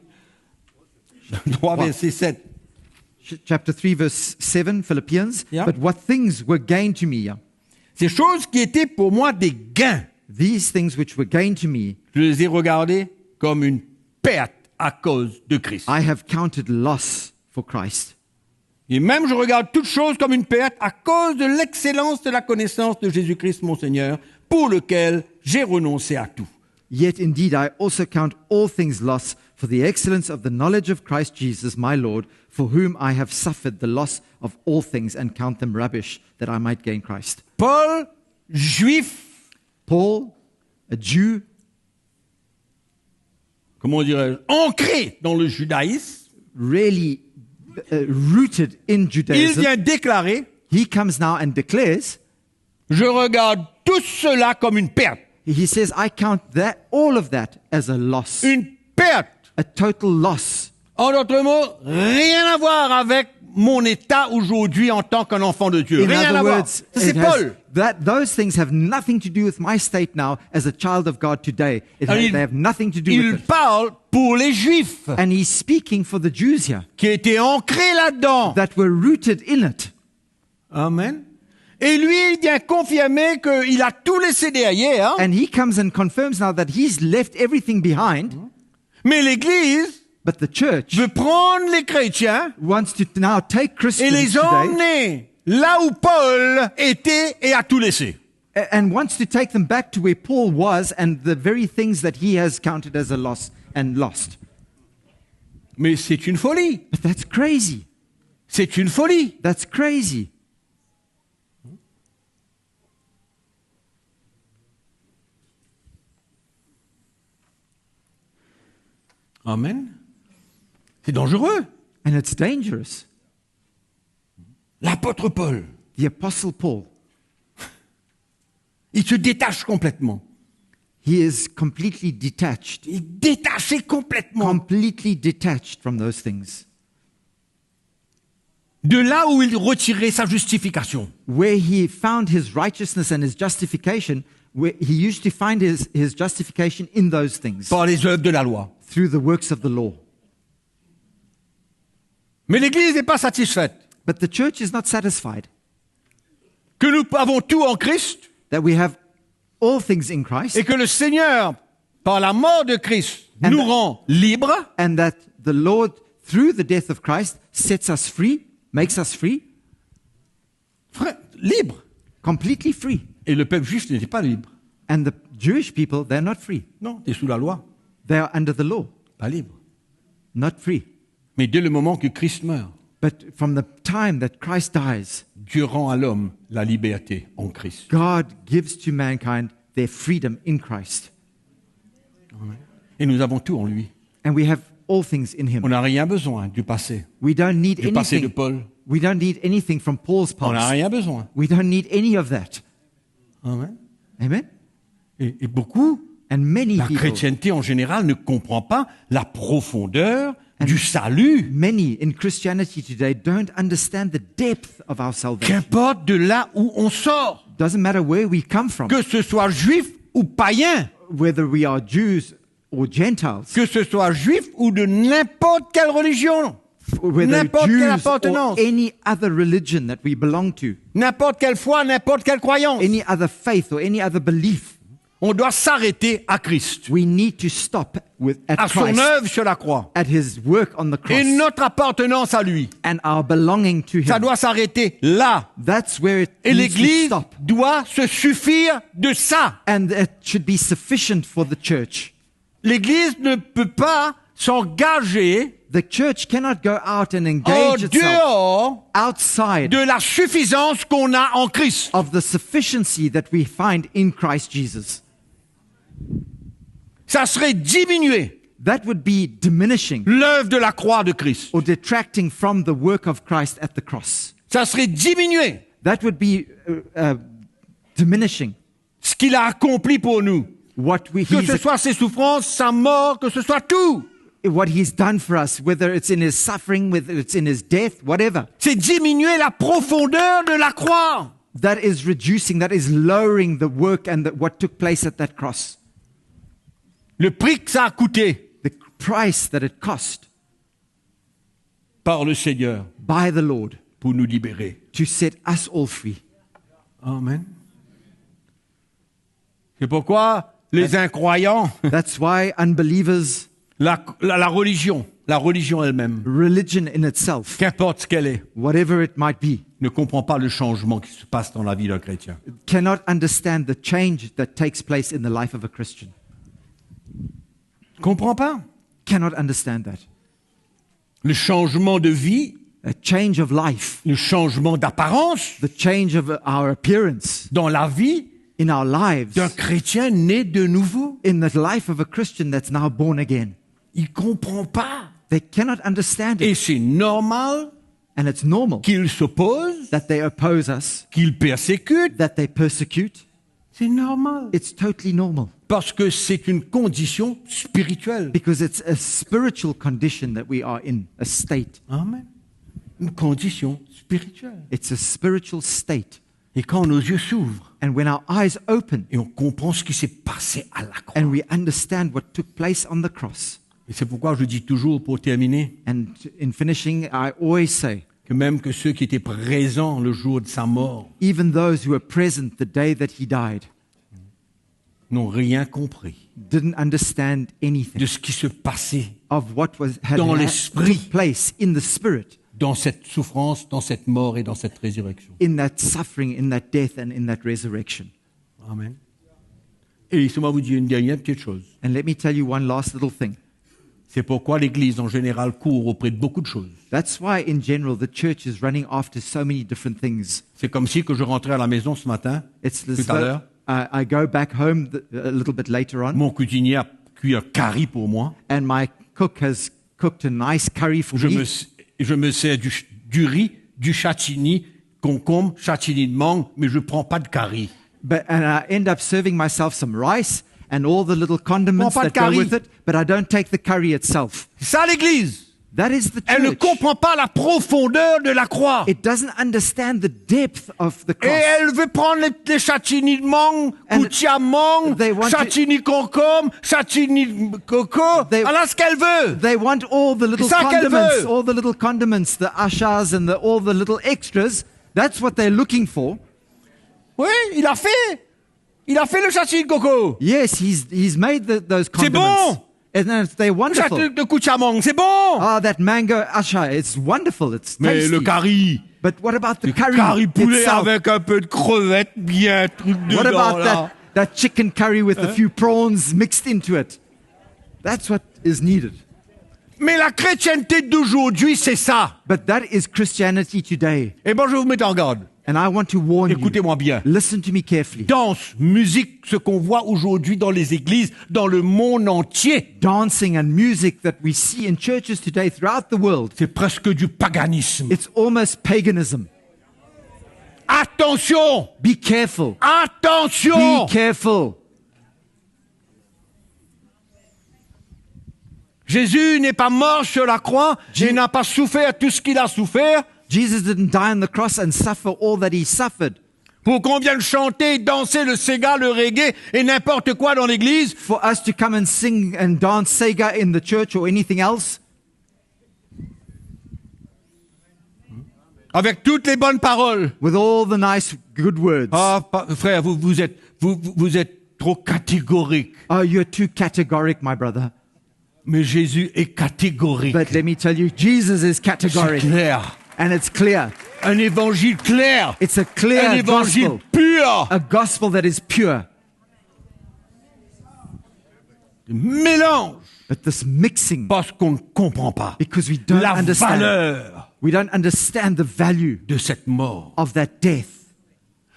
3, verset 7. Chapter 3, verse 7, Philippians. Yeah. But what things were gain to me? Ces choses qui étaient pour moi des gains, These things which were gain to me, je les ai regardées comme une perte à cause de Christ. I have counted loss for Christ. Et même je regarde toutes choses comme une perte à cause de l'excellence de la connaissance de Jésus-Christ mon Seigneur, pour lequel j'ai renoncé à tout. Yet indeed I also count all things loss for the excellence of the knowledge of Christ Jesus my Lord, for whom I have suffered the loss of all things and count them rubbish, that I might gain Christ. Paul, juif, Paul, a Jew, comment dirais-je, ancré dans le judaïsme, really rooted in il Judaism, vient déclarer, he comes now and declares, je regarde tout cela comme une perte. he says, I count that all of that as a loss, Une perte. a total loss. En d'autres mots, rien à voir avec mon état aujourd'hui en tant qu'un enfant de Dieu. In Rien other à voir. words, Ça, c'est it has- Paul. those things have nothing to do with my state now as a child of God today. Alors, They have nothing to do il with it. parle pour les Juifs And he's speaking for the Jews here qui étaient ancrés là-dedans. that were rooted in it. Amen. Et lui, il vient confirmer qu'il a tout laissé derrière. Hein? And he comes and confirms now that he's left everything behind, Mais l'Église but the church veut prendre les chrétiens wants to now take et Christians les today emmener là où Paul était et a tout laissé. and wants to take them back to where Paul was and the very things that he has counted as a loss and lost. Mais c'est une folie. But that's crazy. C'est une folie. That's crazy. Amen. C'est dangereux. And it's dangerous. L'apôtre Paul, The Apostle Paul, il se détache complètement. he is completely detached, Il est détaché complètement completely detached from those things. de là où il retirait sa justification. Where he found his righteousness and his justification, where he used to find his justification in those things, Par les œuvres de la loi. through the works of the law. Mais l'Église n'est pas satisfaite. But the church is not satisfied Que nous avons tout en Christ that we have all things in Christ et que le Seigneur, par la mort de Christ, And nous the- rend libres. and that the Lord, through the death of Christ, sets us free, makes us free, Frère, libres. completely free. Et le peuple juif n'était pas libre. And the Jewish people, they're not free. Non, tu es sous la loi, They are under the law, pas libre. not free. Mais dès le moment que Christ meurt, But from the time that Christ dies, Dieu rend à l'homme la liberté en Christ. God gives to mankind their freedom in Christ. Et nous avons tout en lui. And we have all things in On him. n'a rien besoin du passé. We don't need Du passé de anything. Paul. We don't need anything from Paul's On n'a past. rien besoin. We don't need any of that. Amen. Amen? Et beaucoup, And many la people, chrétienté en général ne comprend pas la profondeur du salut. many in Christianity today don't understand the depth of our salvation. Qu'importe de là où on sort, Doesn't matter where we come from, que ce soit juif ou païen, whether we are Jews or Gentiles, que ce soit juif ou de n'importe quelle religion, whether n'importe quelle Jews or appartenance, any other religion that we belong to, n'importe quelle foi, n'importe quelle croyance, any other faith or any other belief, on doit s'arrêter à Christ, we need to stop at à son Christ, œuvre sur la croix, at his work on the et cross, notre appartenance à lui. and our belonging to Ça him. doit s'arrêter là. That's where it Et needs to l'Église stop. doit se suffire de ça. And it should be sufficient for the church. L'Église ne peut pas s'engager The church cannot go out and en engage itself dehors outside de la suffisance qu'on a en Christ. of the sufficiency that we find in Christ Jesus. Ça serait diminuer That would be diminishing l'œuvre de la croix de Christ. or detracting from the work of Christ at the cross. Ça serait diminuer That would be diminishing ce qu'il a accompli pour nous. what Que ce soit ses souffrances, sa mort, que ce soit tout. what he's done for us, whether it's in his suffering, whether it's in his death, whatever. C'est diminuer la profondeur de la croix. That is reducing, that is lowering the work and what took place at that cross. Le prix que ça a coûté The price that it cost par le Seigneur by the Lord pour nous libérer. to set us all free. Amen. C'est pourquoi les incroyants, That's why unbelievers, la religion elle-même, religion in itself, qu'importe ce qu'elle est, whatever it might be, ne comprend pas le changement qui se passe dans la vie d'un chrétien. cannot understand the change that takes place in the life of a Christian. Comprend pas. Cannot understand that. Le changement de vie, A change of life, le changement d'apparence the change of our appearance dans la vie in our lives, d'un chrétien né de nouveau. in the life of a Christian that's now born again. Il comprend pas. They cannot understand it. Et c'est normal And it's normal qu'il s'oppose, that they oppose us, qu'il persécute. that they persecute. C'est normal. It's totally normal Parce que c'est une condition spirituelle. because it's a spiritual condition that we are in, a state. Amen. Une condition spirituelle. It's a spiritual state. Et quand nos yeux s'ouvrent And when our eyes open et on comprend ce qui s'est passé à la croix. and we understand what took place on the cross, Et c'est pourquoi je dis toujours, pour terminer, and in finishing, I always say, que même que ceux qui étaient présents le jour de sa mort even those who were present the day that he died n'ont rien compris didn't understand anything de ce qui se passait of what Dans l'esprit. took place in the spirit, dans cette souffrance, dans cette mort et dans cette résurrection. in that suffering, in that death, and in that resurrection. Amen. Et laissez-moi vous dire une dernière petite chose. And let me tell you one last little thing. C'est pourquoi l'Église en général court auprès de beaucoup de choses. That's why, in general, the church is running after so many different things. C'est comme si que je rentrais à la maison ce matin, It's tout as à though l'heure, I go back home a little bit later on, mon cuisinier a cuit un curry pour moi. and my cook has cooked a nice curry for Je me sers du riz, du châtini, concombre, châtini de mangue, mais je ne prends pas de curry. and I end up serving myself some rice and all the little condiments Prends pas de that go curry. with it, but I don't take the curry itself. C'est ça l'Église. That is the Elle ne church. comprend pas la profondeur de la croix. It doesn't understand the depth of the Et cross. elle veut prendre les châtini de mangue, And koutia mangue, they want to- châtini concombre, châtini de coco. They- Voilà ce qu'elle veut. They want all the little C'est ça qu'elle condiments, veut. all the little condiments, the ashas and all the little extras. That's what they're looking for. Oui, il a fait. Il a fait le châtini de coco. Yes, he's made those C'est condiments. bon. And they're Le wonderful. châtini de koutia mangue, c'est bon. Ah, that mango asha, it's wonderful. It's Mais tasty. le curry. But what about the Le curry, curry poulet itself? avec un peu de crevettes, bien truc What dedans about là. that chicken curry with a few prawns mixed into it? That's what is needed. Mais la chrétienté d'aujourd'hui, c'est ça. But that is Christianity today. Et bon, je vais vous mettre en garde. And I want to warn you. Écoutez-moi bien. Listen to me carefully. Danse, musique, ce qu'on voit aujourd'hui dans les églises, dans le monde entier, Dancing and music that we see in churches today throughout the world, c'est presque du paganisme. it's almost paganism. Attention! Be careful. Attention! Be careful. Jésus n'est pas mort sur la croix, il n'a pas souffert tout ce qu'il a souffert Jesus didn't die on the cross and suffer all that he suffered pour qu'on vienne chanter, danser le Sega, le reggae et n'importe quoi dans l'église. for us to come and sing and dance Sega in the church or anything else. Avec toutes les bonnes paroles. With all the nice, good words. Ah, frère, vous êtes trop catégorique. Oh, you're too categoric, my brother. Mais Jésus est catégorique. But let me tell you, Jesus is C'est categoric. clair. And it's clear. Un évangile clair. It's a Un clear évangile gospel. pur. A gospel that is pure. Mélange. But this mixing, Parce qu'on ne comprend pas because we don't la understand. valeur We don't understand the value de cette mort. of that death.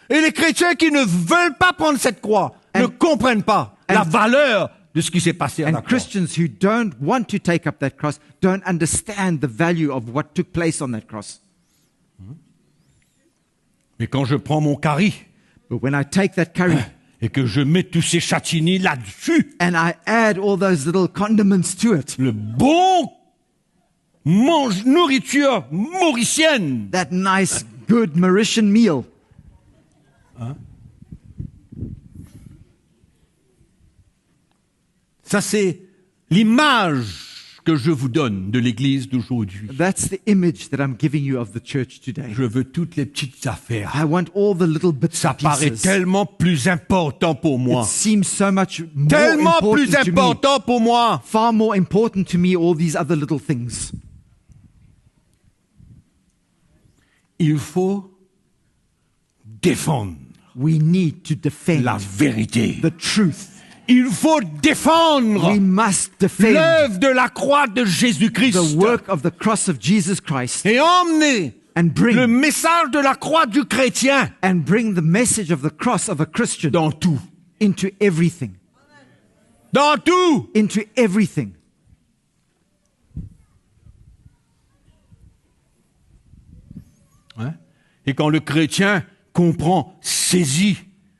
Et les chrétiens qui ne veulent pas prendre cette croix ne comprennent pas la valeur de ce qui s'est passé à la And croix. Christians who don't want to take up that cross don't understand the value of what took place on that cross. Mais quand je prends mon carry But when I take that curry et que je mets tous ces châtini là-dessus, and I add all those little condiments to it, le bon nourriture mauricienne, that nice, good Mauritian meal, ça c'est l'image que je vous donne de l'église d'aujourd'hui. that's the image that I'm giving you of the church today. Je veux toutes les petites affaires. I want all the little bits Ça and paraît pieces. tellement plus important pour moi. It seems so much more Tellement important plus to me, important pour moi. far more important to me, all these other little things. Il faut défendre We need to defend la vérité. the truth. Il faut défendre We must defend l'œuvre de la croix de the Jésus-Christ work of the cross of Jesus Christ et emmener and le bring message de la croix du chrétien the message of the cross of a Christian dans tout. into everything. Dans tout. Into everything. Hein? Et quand le chrétien comprend, saisit,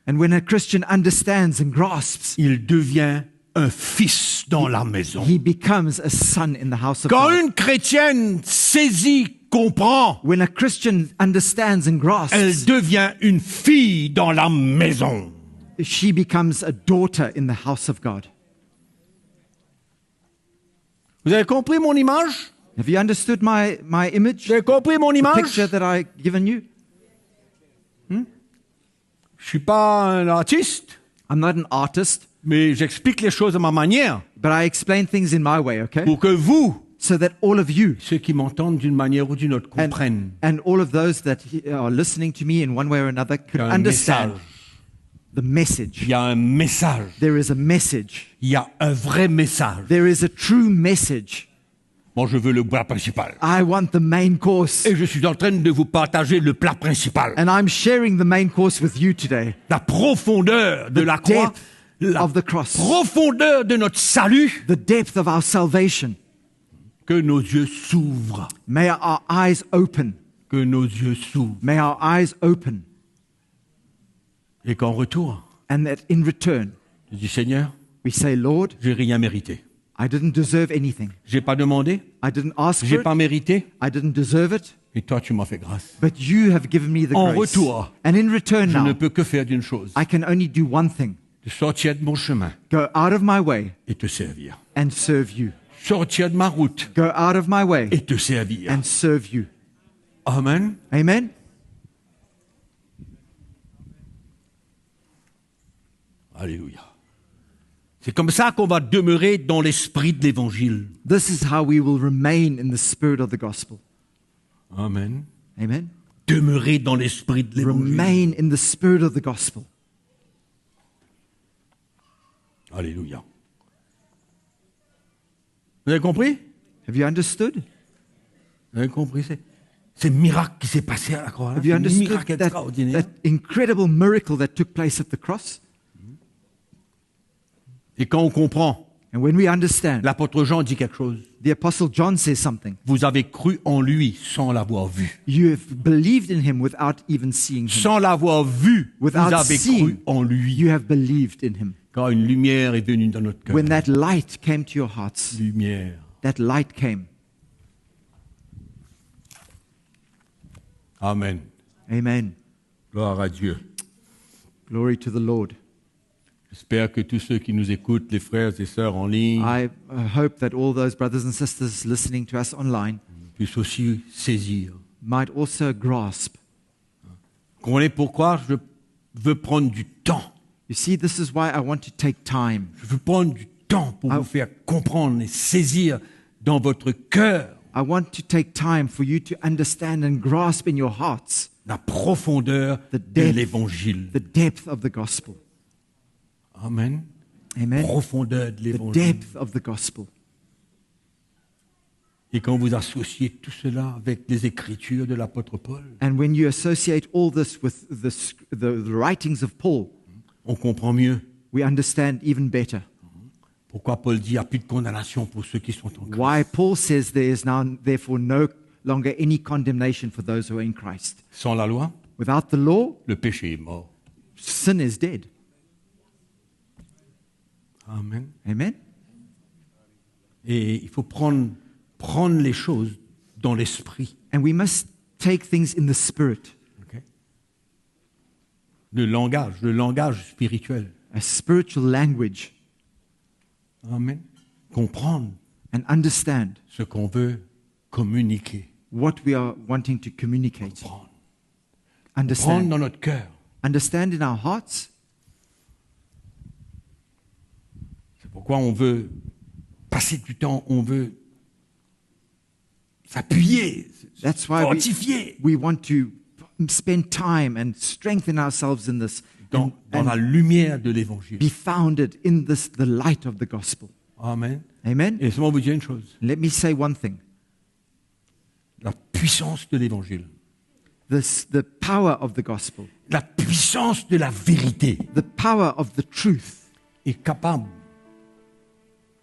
And when a Christian understands and grasps, il devient un fils dans la maison. he becomes a son in the house of Quand God. une chrétienne saisit, comprend, When a Christian understands and elle grasps, devient une fille dans la maison. she becomes a daughter in the house of God. Vous avez compris mon image? Have you understood my image? Vous avez compris mon The image? picture that I've given you? Je suis pas un artiste, I'm not an artist, mais j'explique les choses à ma manière but I explain things in my way, okay? pour que vous, So that all of you ceux qui m'entendent d'une manière ou d'une autre, comprennent and all of those that are listening to me in one way or another qu'il could y a un understand message. the message. Il y a un message. There is a message. Il y a un vrai message. There is a true message. Moi, je veux le plat principal. I want the main course. Et je suis en train de vous partager le plat principal. And I'm sharing the main course with you today. La profondeur de la croix, depth la of the cross. profondeur de notre salut, The depth of our salvation. que nos yeux s'ouvrent. May our eyes open. Que nos yeux s'ouvrent. May our eyes open. Et qu'en retour, And that in return, je dis Seigneur, we say, Lord, j'ai rien mérité. I didn't deserve anything. J'ai pas demandé, I didn't ask j'ai for pas it. mérité, I didn't deserve it. et toi tu m'as fait grâce. But you have given me the En grace. retour, And in return Je ne now, peux que faire d'une chose, I can only do one thing. de sortir de mon chemin Go out of my way et te servir. and serve you. Sortir de ma route Go out of my way et te servir. and serve you. Amen. Amen? Alléluia. C'est comme ça qu'on va demeurer dans l'esprit de l'évangile. This is how we will remain in the spirit of the gospel. Amen. Amen? Demeurer dans l'esprit de l'évangile. Remain in the spirit of the gospel. Alléluia. Vous avez compris? Have you understood? Vous avez compris? C'est le miracle qui s'est passé à la croix. Have you C'est un miracle understood that, extraordinaire. that incredible miracle that took place at the cross? Et quand on comprend, And when we understand, l'apôtre Jean dit quelque chose. the Apostle John says something. Vous avez cru en lui sans l'avoir vu. You have believed in him without even seeing him. Sans l'avoir vu, vous Without avez seeing, cru en lui. You have believed in him. Quand une lumière est venue dans notre cœur. When that light came to your hearts, Lumière. that light came. Amen. Amen. Gloire à Dieu. Glory to the Lord. J'espère que tous ceux qui nous écoutent, les frères et sœurs en ligne, I hope that all those brothers and sisters listening to us online puissent aussi saisir. might also grasp. Vous comprenez pourquoi je veux prendre du temps. You see, this is why I want to take time. Je veux prendre du temps pour vous faire comprendre et saisir dans votre cœur I want to take time for you to understand and grasp in your hearts la profondeur The de depth. l'évangile. the depth of the gospel. Amen. Amen. Profondeur de The l'évangile. depth of the gospel. Et quand vous associez tout cela avec les écritures de l'apôtre Paul, And when you associate all this with the writings of Paul, on comprend mieux we understand even better pourquoi Paul dit qu'il n'y a plus de condamnation pour ceux qui sont en Christ. why Paul says there is now therefore no longer any condemnation for those who are in Christ. Sans la loi, Without the law, le péché est mort. sin is dead. Amen. Amen. Et il faut prendre les choses dans l'esprit. And we must take things in the spirit, Ok? Le langage spirituel. a spiritual language, Amen. Comprendre and understand ce qu'on veut communiquer. what we are wanting to communicate. Prendre Understand. dans notre cœur. Understand in our hearts. C'est pourquoi on veut passer du temps, on veut s'appuyer, That's why fortifier we want to spend time and strengthen ourselves in this dans and la lumière de l'évangile. be founded in this, the light of the gospel. Amen. Amen. Et laissez-moi vous dire une chose. Let me say one thing. La puissance de l'évangile, The power of the gospel, la puissance de la vérité the power of the truth est capable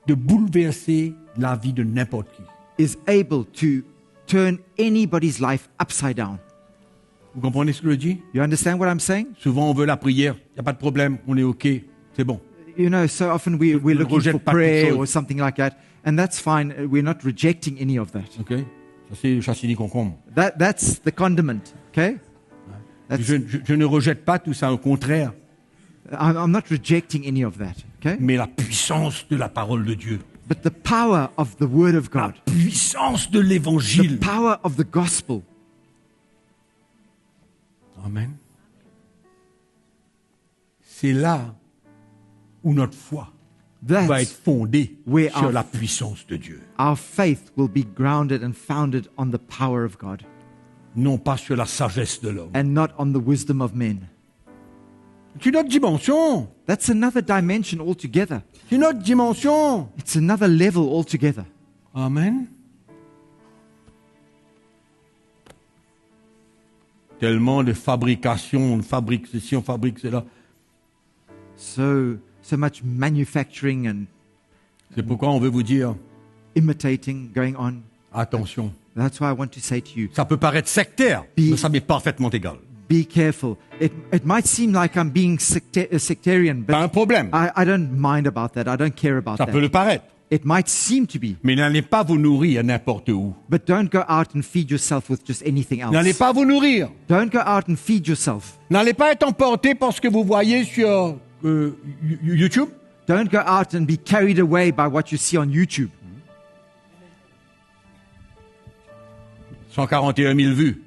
de bouleverser la vie de n'importe qui. is able to turn anybody's life upside down. Vous comprenez ce que je dis? You understand what I'm saying? Souvent on veut la prière, il n'y a pas de problème, on est OK, c'est bon. You know, so often we're ne looking rejette for pas toute prayer chose. or something like that, and that's fine. We're not rejecting any of that. OK? Ça c'est le châssis concombre. That's the condiment, okay? That's, Je ne rejette pas tout ça, au contraire. I'm not rejecting any of that, okay? Mais la puissance de la parole de Dieu, But the power of the Word of la God, puissance de the l'évangile. power of the gospel, Amen. C'est là où notre foi va être that's fondée where sur our- la puissance de Dieu, our faith will be grounded and founded on the power of God non pas sur la sagesse de l'homme. and not on the wisdom of men. C'est une autre dimension. That's another dimension altogether. C'est une autre dimension. It's another level altogether. Amen. Tellement de fabrication, on fabrique ceci, on fabrique cela. So much manufacturing and C'est pourquoi on veut vous dire, imitating going on. attention. That's why I want to say to you, Ça peut paraître sectaire, mais ça m'est parfaitement égal. be careful. It might seem like I'm being sectarian, Pas un but problème. I don't mind about that. I don't care about Ça peut that. le paraître. It might seem to be, Mais n'allez pas vous nourrir n'importe où. but don't go out and feed yourself with just anything N'allez else. pas vous nourrir. Don't go out and feed yourself. N'allez pas être emporté par ce que vous voyez sur YouTube. Don't go out and be carried away by what you see on YouTube. 141 000 vues.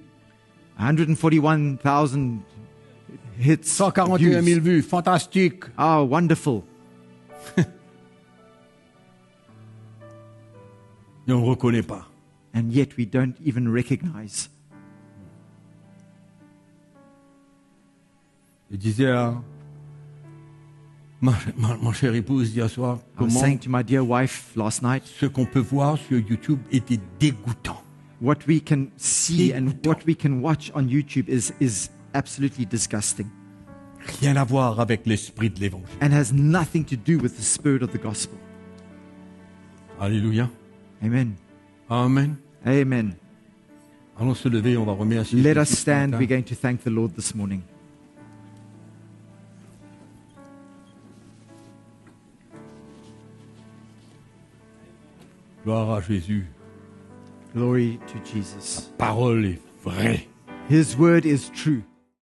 141,000 hits. 141 000 views. vues. Fantastique. Oh, wonderful. Et on ne reconnaît pas. And yet we don't even recognize. Je disais Mon cher épouse hier soir, I was comment saying to my dear wife last night, ce qu'on peut voir sur YouTube était dégoûtant. what we can see and what we can watch on YouTube is absolutely disgusting Rien à voir avec l'esprit de l'évangile. and has nothing to do with the spirit of the gospel. Alléluia. Amen. Amen. Amen. Allons se lever, on va remercier. Let Jésus us ce stand. matin. We're going to thank the Lord this morning. Gloire à Jésus. Glory to Jesus. Parole est vraie. His word is true.